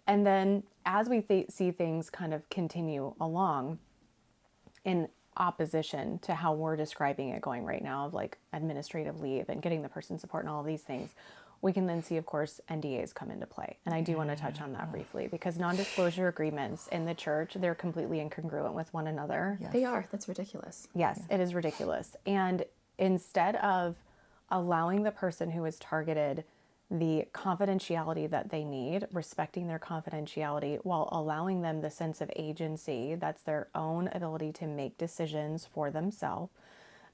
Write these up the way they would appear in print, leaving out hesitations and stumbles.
And then as we see things kind of continue along in opposition to how we're describing it going right now, of like administrative leave and getting the person support and all of these things, we can then see, of course, NDAs come into play. And I do want to touch on that briefly, because non-disclosure agreements in the church, they're completely incongruent with one another. Yes. They are. That's ridiculous. Yes, it is ridiculous. And instead of allowing the person who is targeted the confidentiality that they need, respecting their confidentiality, while allowing them the sense of agency, that's their own ability to make decisions for themselves,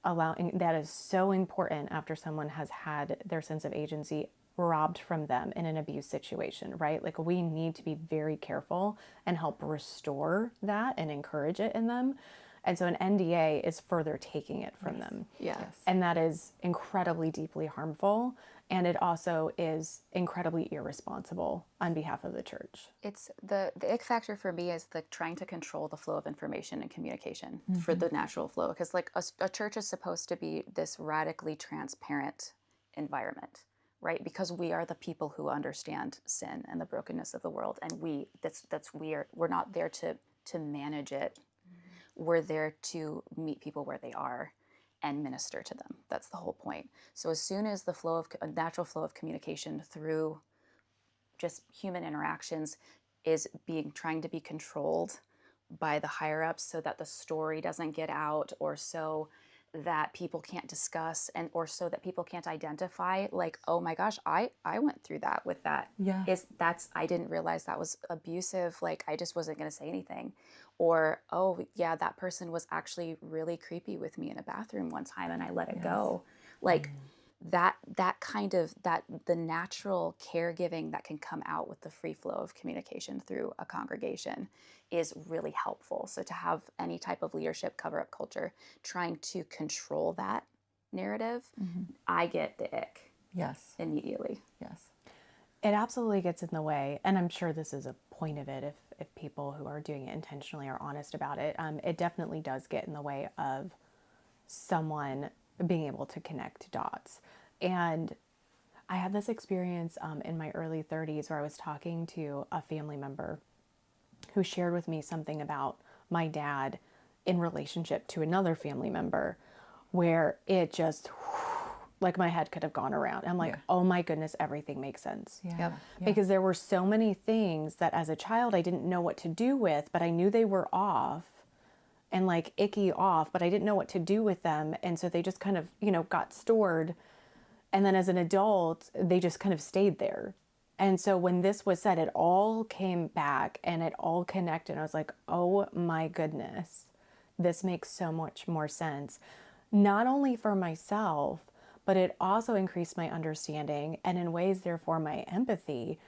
allowing that is so important after someone has had their sense of agency robbed from them in an abuse situation, right? Like, we need to be very careful and help restore that and encourage it in them. And so an NDA is further taking it from them. Yeah. Yes. And that is incredibly deeply harmful. And it also is incredibly irresponsible on behalf of the church. It's the ick factor for me is the trying to control the flow of information and communication for the natural flow. Because like a church is supposed to be this radically transparent environment, right? Because we are the people who understand sin and the brokenness of the world. And we're not there to manage it. We're there to meet people where they are and minister to them. That's the whole point. So as soon as the natural flow of communication through just human interactions is trying to be controlled by the higher ups so that the story doesn't get out, or so that people can't discuss, or so that people can't identify, like, oh my gosh, I went through that with that. Yeah. I didn't realize that was abusive. Like, I just wasn't going to say anything. Or, oh yeah, that person was actually really creepy with me in a bathroom one time and I let it go. Like that the natural caregiving that can come out with the free flow of communication through a congregation is really helpful. So to have any type of leadership cover-up culture trying to control that narrative, I get the ick Yes. immediately. Yes. It absolutely gets in the way. And I'm sure this is a point of it, if people who are doing it intentionally are honest about it. It definitely does get in the way of someone being able to connect dots. And I had this experience in my early 30s where I was talking to a family member who shared with me something about my dad in relationship to another family member, where it just, like, my head could have gone around. I'm like, oh my goodness, everything makes sense. Yeah. Yep. Yeah. Because there were so many things that as a child I didn't know what to do with, but I knew they were off and like icky off, but I didn't know what to do with them. And so they just kind of, got stored. And then as an adult, they just kind of stayed there. And so when this was said, it all came back and it all connected. I was like, oh my goodness, this makes so much more sense. Not only for myself, but it also increased my understanding and in ways, therefore, my empathy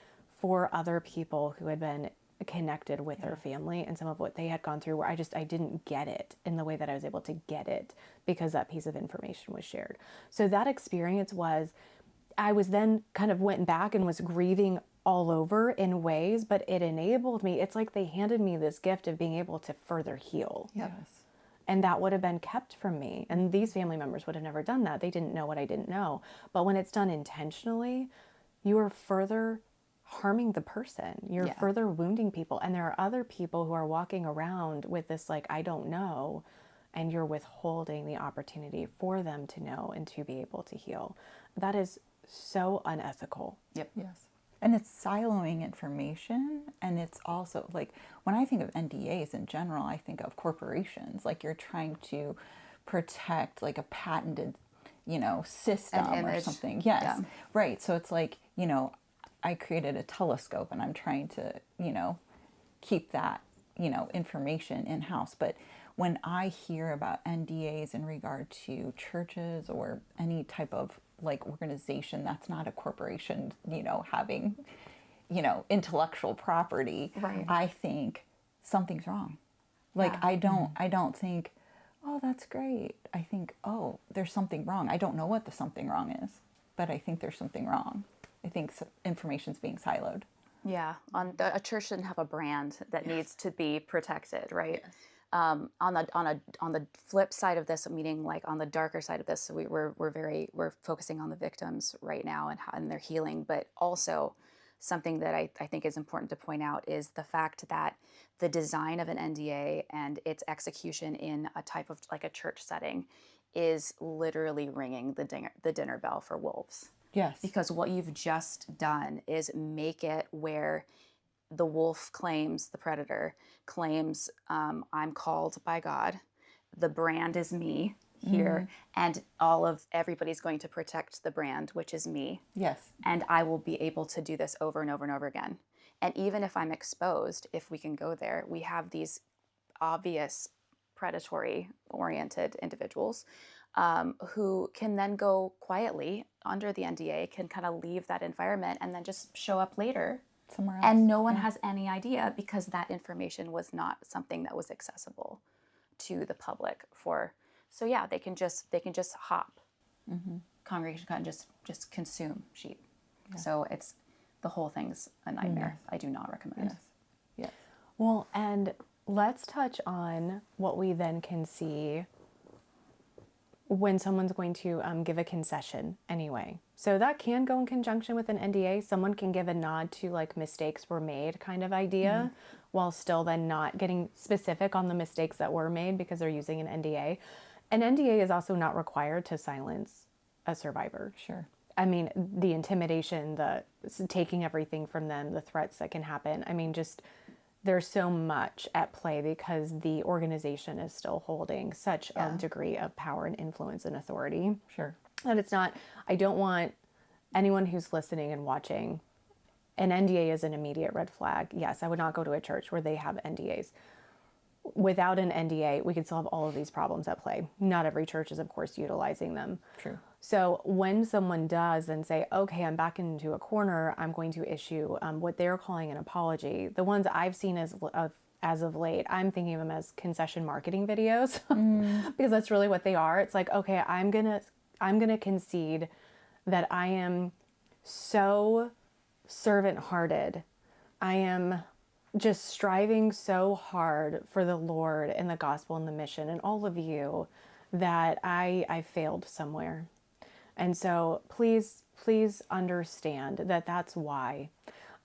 for other people who had been connected with their family and some of what they had gone through, where I didn't get it in the way that I was able to get it because that piece of information was shared. So that experience I was then kind of went back and was grieving all over in ways, but it enabled me. It's like they handed me this gift of being able to further heal. Yes. And that would have been kept from me. And these family members would have never done that. They didn't know what I didn't know. But when it's done intentionally, you are further harming the person. You're further wounding people. And there are other people who are walking around with this, like, I don't know. And you're withholding the opportunity for them to know and to be able to heal. That is so unethical. Yep. Yes. And it's siloing information. And it's also like, when I think of NDAs in general, I think of corporations. Like, you're trying to protect like a patented, system An or image. something. Yes. Yeah. Right. So it's like, I created a telescope and I'm trying to, keep that, information in-house. But when I hear about NDAs in regard to churches or any type of like organization that's not a corporation, having, intellectual property, Right. I think something's wrong. Like, I don't think, oh, that's great. I think, oh, there's something wrong. I don't know what the something wrong is, but I think there's something wrong. I think information's being siloed. Yeah, a church shouldn't have a brand that needs to be protected, right? On the flip side of this, meaning like on the darker side of this, so we're focusing on the victims right now and their healing, but also something that I think is important to point out is the fact that the design of an NDA and its execution in a type of like a church setting is literally ringing the dinner bell for wolves. Yes. Because what you've just done is make it where the wolf claims, the predator claims, I'm called by God. The brand is me here, and everybody's going to protect the brand, which is me. Yes. And I will be able to do this over and over and over again. And even if I'm exposed, if we can go there, we have these obvious predatory oriented individuals who can then go quietly under the NDA, can kind of leave that environment and then just show up later Somewhere else. and no one has any idea, because that information was not something that was accessible to the public for. So yeah, they can just hop. Congregation can just consume sheep. So it's, the whole thing's a nightmare. I do not recommend. Yes. Yes. Well, and let's touch on what we then can see when someone's going to give a concession anyway. So that can go in conjunction with an NDA. Someone can give a nod to like mistakes were made kind of idea, while still then not getting specific on the mistakes that were made because they're using an NDA. An NDA is also not required to silence a survivor. Sure. I mean, the intimidation, the taking everything from them, the threats that can happen. I mean, just there's so much at play because the organization is still holding such a degree of power and influence and authority. Sure. And it's not, I don't want anyone who's listening and watching, an NDA is an immediate red flag. Yes, I would not go to a church where they have NDAs. Without an NDA, we could solve all of these problems at play. Not every church is, of course, utilizing them. True. So when someone does then say, okay, I'm back into a corner, I'm going to issue what they're calling an apology. The ones I've seen as of late, I'm thinking of them as concession marketing videos because that's really what they are. It's like, okay, I'm gonna concede that I am so servant-hearted. I am just striving so hard for the Lord and the gospel and the mission and all of you that I failed somewhere. And so please understand that that's why.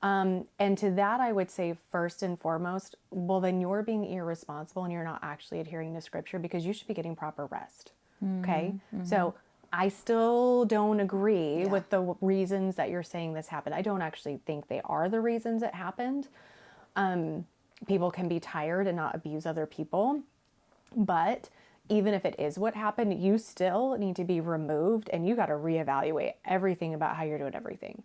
And to that, I would say first and foremost, well, then you're being irresponsible and you're not actually adhering to scripture because you should be getting proper rest. Okay. So I still don't agree with the reasons that you're saying this happened. I don't actually think they are the reasons it happened. People can be tired and not abuse other people, but even if it is what happened, you still need to be removed and you got to reevaluate everything about how you're doing everything.